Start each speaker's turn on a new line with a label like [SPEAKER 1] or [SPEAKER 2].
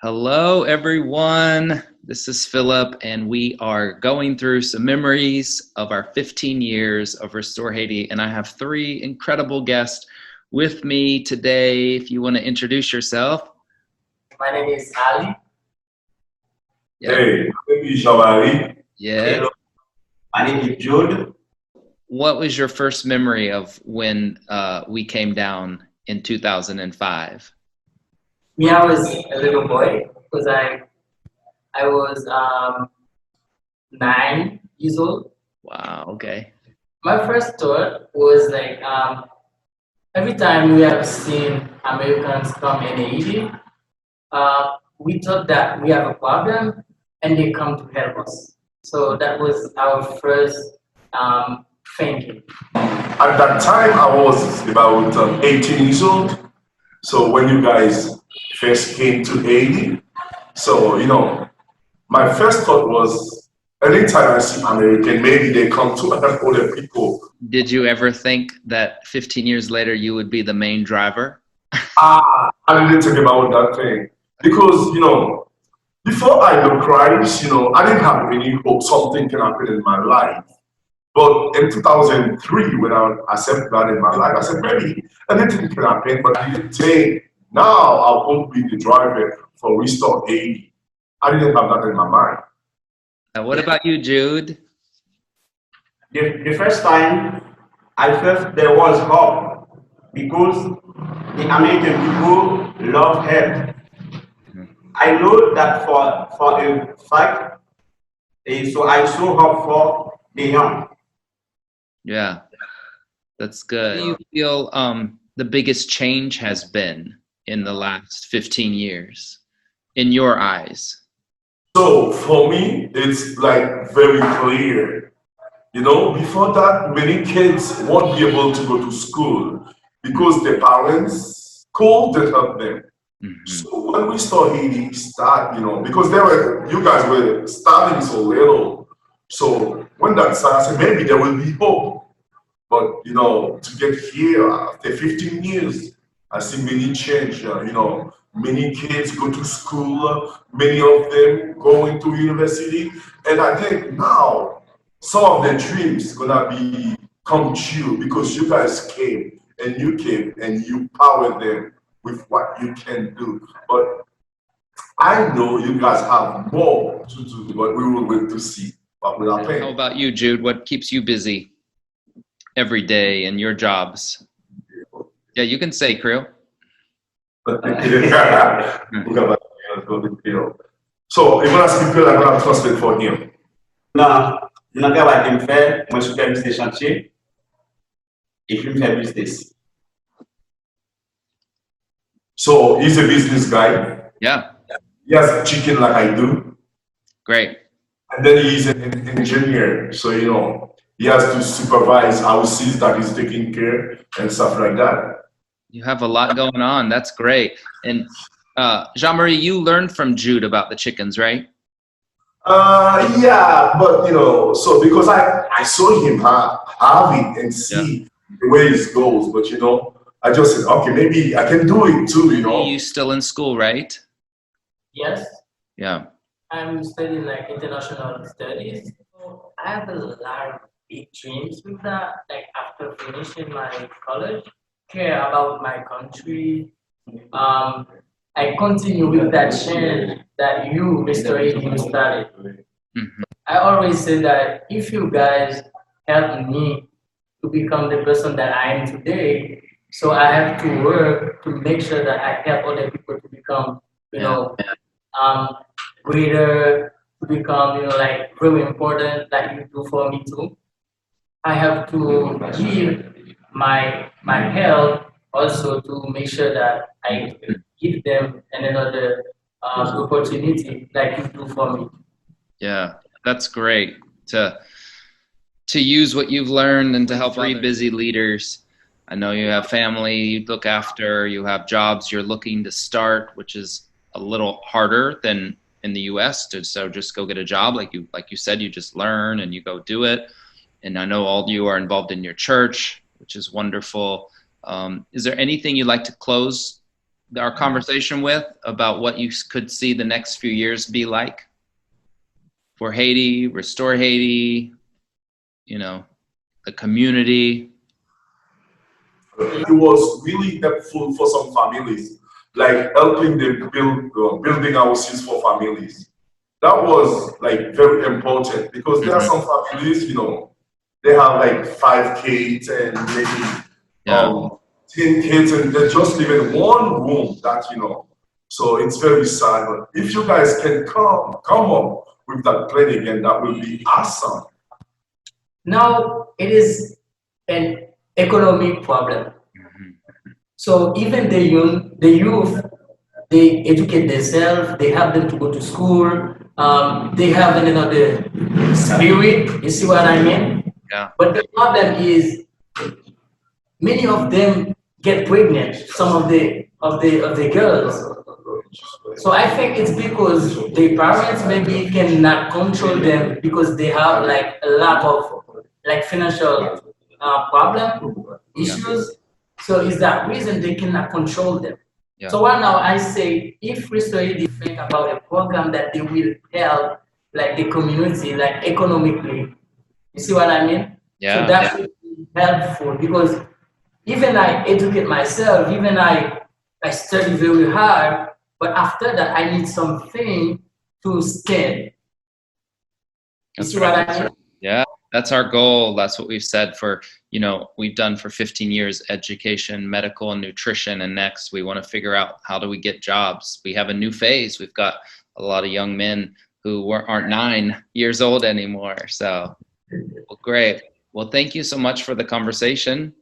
[SPEAKER 1] Hello, everyone. This is Philip, and we are going through some memories of our 15 years of Restore Haiti. And I have three incredible guests with me today. If you want to introduce yourself.
[SPEAKER 2] My name is Ali.
[SPEAKER 1] Yeah.
[SPEAKER 3] Hey, my name is Jean-Marie.
[SPEAKER 1] Yeah.
[SPEAKER 2] Hello. My name is Jude.
[SPEAKER 1] What was your first memory of when we came down in 2005?
[SPEAKER 2] Me, I was a little boy because I was 9 years old.
[SPEAKER 1] Wow. Okay.
[SPEAKER 2] My first thought was like every time we have seen Americans come in Haiti, we thought that we have a problem and they come to help us. So that was our first thinking.
[SPEAKER 3] At that time, I was about 18 years old. So when you guys first came to Haiti, my first thought was, anytime I see American, maybe they come to help other people.
[SPEAKER 1] Did you ever think that 15 years later you would be the main driver?
[SPEAKER 3] I didn't think about that thing because, before I know Christ, I didn't have any hope something can happen in my life. But in 2003, when I accepted God in my life, I said, maybe anything can happen, but I didn't say, now I won't be the driver for Restore 80. I didn't have that in my mind.
[SPEAKER 1] What about you, Jude?
[SPEAKER 4] The first time I felt there was hope because the American people love help. I know that for a fact, so I saw hope for the young.
[SPEAKER 1] Yeah, that's good. What do you feel the biggest change has been in the last 15 years in your eyes?
[SPEAKER 3] So for me, it's like very clear. Before that, many kids won't be able to go to school because their parents couldn't help them. So when we saw Haiti start, because you guys were starting so little. So when that started, I said, maybe there will be hope. But, to get here after 15 years, I see many change. Many kids go to school, many of them going to university. And I think now some of their dreams gonna be come true because you guys came and you power them with what you can do. But I know you guys have more to do, but we will wait to see what will happen.
[SPEAKER 1] How about you, Jude? What keeps you busy every day in your jobs? Yeah, you can say, Crew.
[SPEAKER 3] So, if I speak, I'm going to translate for him.
[SPEAKER 4] Non, nan travay ke m fè, mwen supervise chantier, et puis m fè business.
[SPEAKER 3] So, he's a business guy.
[SPEAKER 1] Yeah,
[SPEAKER 3] He has chicken like I do.
[SPEAKER 1] great.
[SPEAKER 3] And then he's an engineer. So, he has to supervise houses that he's taking care and stuff like that.
[SPEAKER 1] You have a lot going on. That's great. And Jean-Marie, you learned from Jude about the chickens, right?
[SPEAKER 3] Yeah, but so because I saw him have it and see the way it goes, but I just said, okay, maybe I can do it too,
[SPEAKER 1] You still in school, right?
[SPEAKER 2] Yes,
[SPEAKER 1] Yeah.
[SPEAKER 2] I'm studying like international studies. So I have a lot of big dreams with that. Like after finishing my college, care about my country. I continue with that change that you, Mr. A, started. I always say that if you guys help me to become the person that I am today, so I have to work to make sure that I help other people to become, greater, to become, like really important, like you do for me too. I have to give my help also to make sure that I give them another opportunity like you do for me.
[SPEAKER 1] Yeah, that's great to use what you've learned and to help three busy leaders. I know you have family you look after, you have jobs you're looking to start, which is a little harder than in the US so just go get a job like you said, you just learn and you go do it. And I know all of you are involved in your church, which is wonderful. Is there anything you'd like to close our conversation with about what you could see the next few years be like for Haiti, restore Haiti, you know, the community?
[SPEAKER 3] It was really helpful for some families, like helping them building houses for families. That was like very important because there are some families, they have like 5 kids and maybe
[SPEAKER 1] Yeah.
[SPEAKER 3] 10 kids and they just live in one room so it's very sad. But if you guys can come up with that plan again, that will be awesome.
[SPEAKER 2] Now it is an economic problem. So even the youth, they educate themselves, they have them to go to school, they have another spirit, you see what I mean?
[SPEAKER 1] Yeah.
[SPEAKER 2] But the problem is many of them get pregnant, some of the girls. So I think it's because the parents maybe cannot control them because they have like a lack of like financial problem issues. So is that reason they cannot control them.
[SPEAKER 1] Yeah.
[SPEAKER 2] So right now I say if Restorative think about a program that they will help like the community like economically, you see what I mean?
[SPEAKER 1] Yeah.
[SPEAKER 2] So that should be helpful because even I educate myself, even I study very hard, but after that I need something to stand. You
[SPEAKER 1] That's
[SPEAKER 2] see
[SPEAKER 1] right.
[SPEAKER 2] what I mean?
[SPEAKER 1] Yeah, that's our goal. That's what we've said for, we've done for 15 years, education, medical, and nutrition. And next, we want to figure out how do we get jobs. We have a new phase. We've got a lot of young men who aren't 9 years old anymore. So, well, great. Well, thank you so much for the conversation.